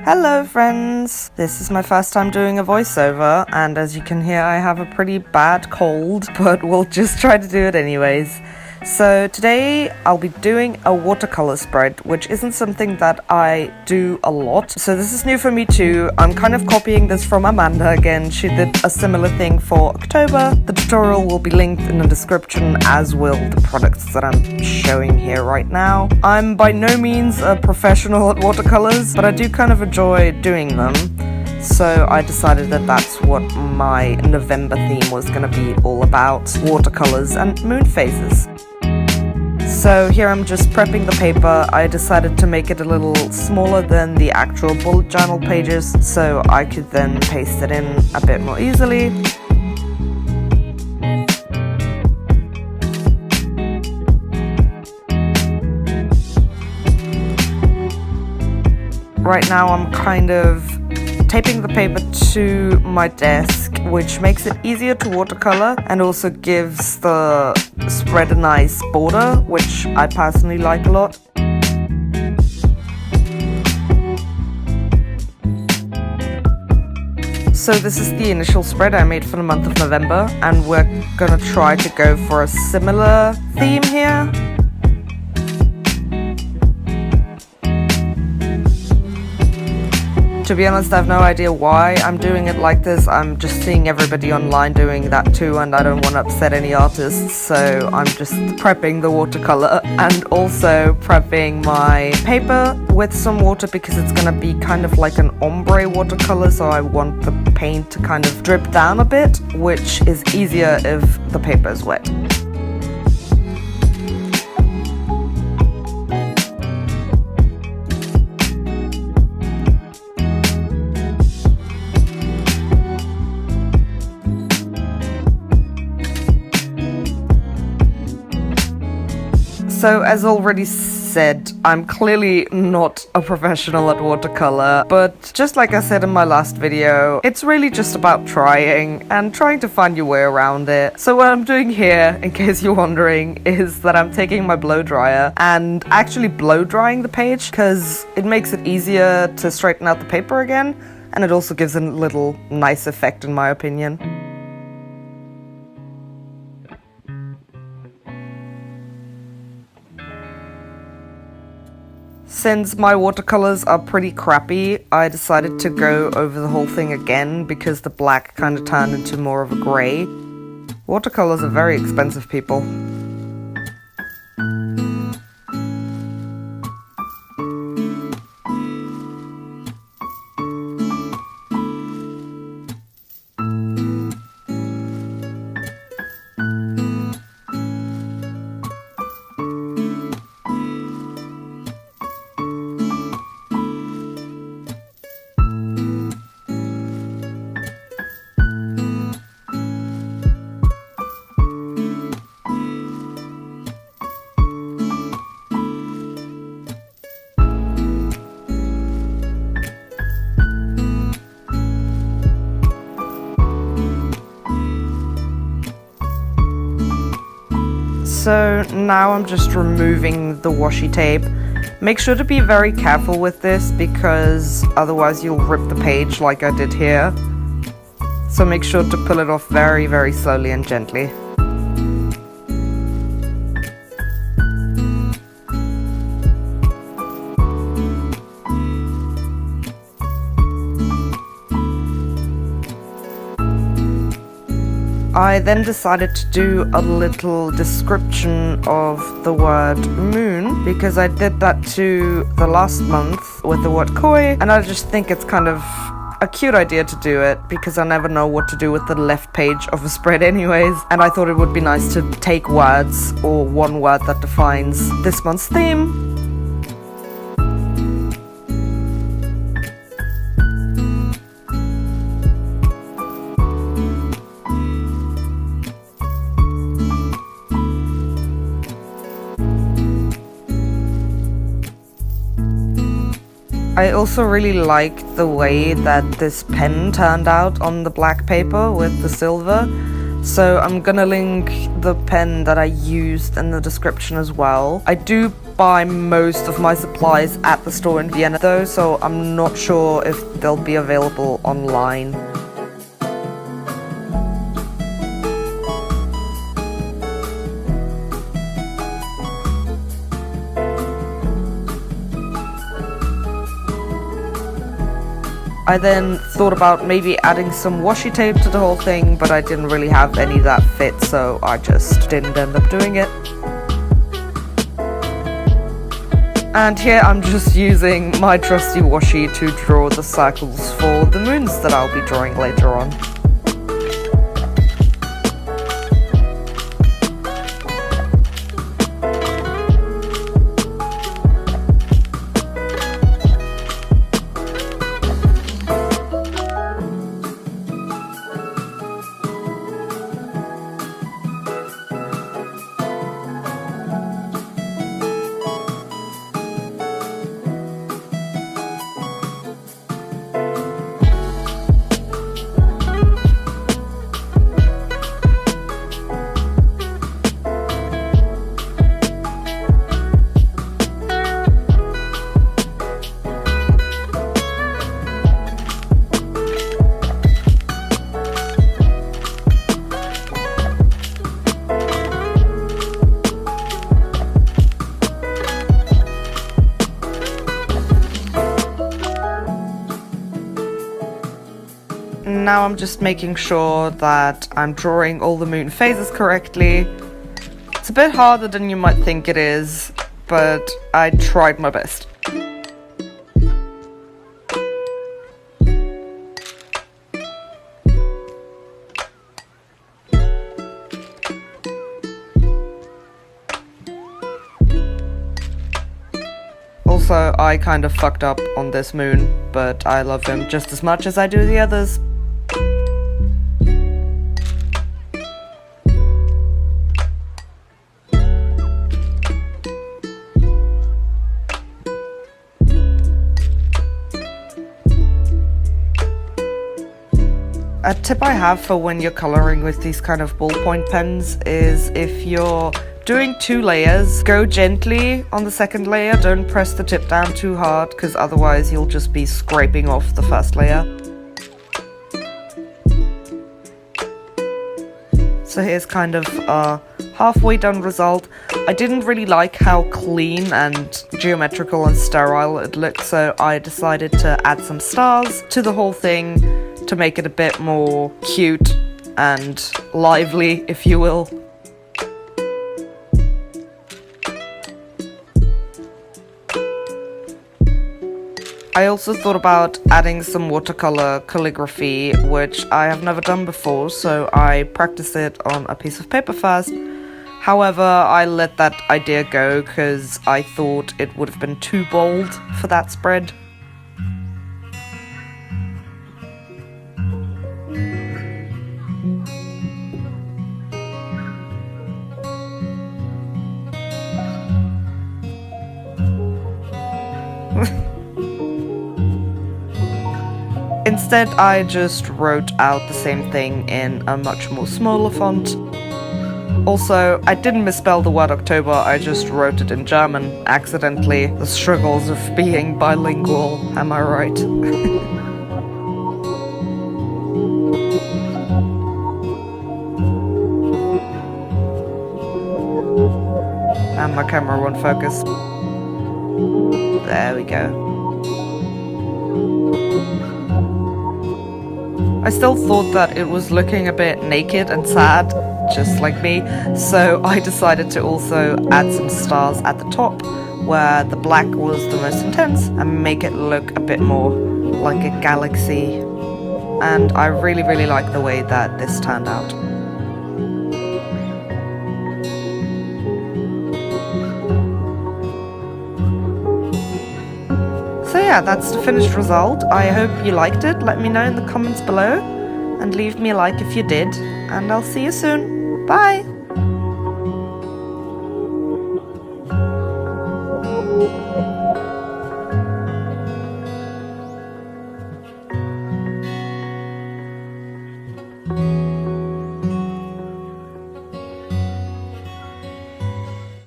Hello friends! This is my first time doing a voiceover, and as you can hear I have a pretty bad cold, but we'll just try to do it anyways. So today I'll be doing a watercolor spread, which isn't something that I do a lot. So this is new for me too. I'm kind of copying this from Amanda again. She did a similar thing for October. The tutorial will be linked in the description, as will the products that I'm showing here right now. I'm by no means a professional at watercolors, but I do kind of enjoy doing them. So I decided that that's what my November theme was going to be all about: watercolors and moon phases. So here I'm just prepping the paper. I decided to make it a little smaller than the actual bullet journal pages, so I could then paste it in a bit more easily. Right now I'm kind of taping the paper to my desk, which makes it easier to watercolor and also gives the spread a nice border, which I personally like a lot. So this is the initial spread I made for the month of November, and we're gonna try to go for a similar theme here. To be honest, I have no idea why I'm doing it like this. I'm just seeing everybody online doing that too, and I don't want to upset any artists, so I'm just prepping the watercolor and also prepping my paper with some water because it's gonna be kind of like an ombre watercolor, so I want the paint to kind of drip down a bit, which is easier if the paper is wet. So as already said, I'm clearly not a professional at watercolor, but just like I said in my last video, it's really just about trying and trying to find your way around it. So what I'm doing here, in case you're wondering, is that I'm taking my blow dryer and actually blow drying the page, because it makes it easier to straighten out the paper again, and it also gives a little nice effect in my opinion. Since my watercolors are pretty crappy, I decided to go over the whole thing again because the black kind of turned into more of a grey. Watercolors are very expensive, people. So now I'm just removing the washi tape. Make sure to be very careful with this because otherwise you'll rip the page like I did here. So make sure to pull it off very, very slowly and gently. I then decided to do a little description of the word moon because I did that to the last month with the word koi, and I just think it's kind of a cute idea to do it because I never know what to do with the left page of a spread anyways, and I thought it would be nice to take words or one word that defines this month's theme. I also really like the way that this pen turned out on the black paper with the silver. So I'm gonna link the pen that I used in the description as well. I do buy most of my supplies at the store in Vienna though, so I'm not sure if they'll be available online. I then thought about maybe adding some washi tape to the whole thing, but I didn't really have any that fit, so I just didn't end up doing it. And here I'm just using my trusty washi to draw the circles for the moons that I'll be drawing later on. Now I'm just making sure that I'm drawing all the moon phases correctly. It's a bit harder than you might think it is, but I tried my best. Also, I kind of fucked up on this moon, but I love him just as much as I do the others. A tip I have for when you're coloring with these kind of ballpoint pens is if you're doing 2 layers, go gently on the second layer, don't press the tip down too hard because otherwise you'll just be scraping off the first layer. So here's kind of a halfway done result. I didn't really like how clean and geometrical and sterile it looked, so I decided to add some stars to the whole thing to make it a bit more cute and lively, if you will. I also thought about adding some watercolor calligraphy, which I have never done before, so I practiced it on a piece of paper first. However, I let that idea go because I thought it would have been too bold for that spread. Instead, I just wrote out the same thing in a much more smaller font. Also, I didn't misspell the word October, I just wrote it in German, accidentally. The struggles of being bilingual, am I right? And my camera won't focus. There we go. I still thought that it was looking a bit naked and sad, just like me, so I decided to also add some stars at the top, where the black was the most intense, and make it look a bit more like a galaxy. And I really like the way that this turned out. So yeah, that's the finished result. I hope you liked it. Let me know in the comments below and leave me a like if you did, and I'll see you soon. Bye!